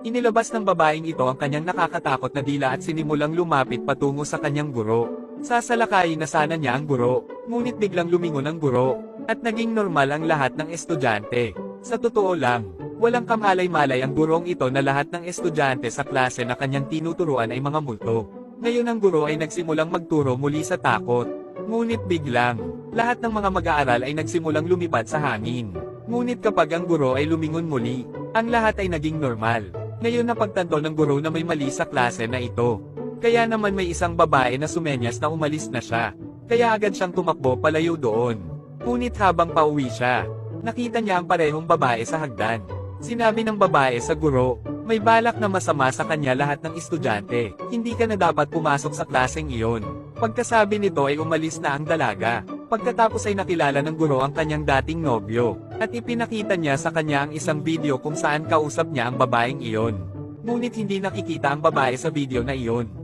Inilabas ng babaeng ito ang kanyang nakakatakot na dila at sinimulang lumapit patungo sa kanyang guro. Sasalakayin na sana niya ang guro, ngunit biglang lumingon ang guro, at naging normal ang lahat ng estudyante. Sa totoo lang, walang kamalay-malay ang gurong ito na lahat ng estudyante sa klase na kanyang tinuturuan ay mga multo. Ngayon ang guro ay nagsimulang magturo muli sa takot. Ngunit biglang, lahat ng mga mag-aaral ay nagsimulang lumipad sa hangin. Ngunit kapag ang guro ay lumingon muli, ang lahat ay naging normal. Ngayon napagtanto ng guro na may mali sa klase na ito. Kaya naman may isang babae na sumenyas na umalis na siya. Kaya agad siyang tumakbo palayo doon. Ngunit habang pauwi siya, nakita niya ang parehong babae sa hagdan. Sinabi ng babae sa guro, may balak na masama sa kanya lahat ng estudyante. Hindi ka na dapat pumasok sa klaseng iyon. Pagkasabi nito ay umalis na ang dalaga. Pagkatapos ay nakilala ng guro ang kanyang dating nobyo, at ipinakita niya sa kanya ang isang video kung saan kausap niya ang babaeng iyon. Ngunit hindi nakikita ang babae sa video na iyon.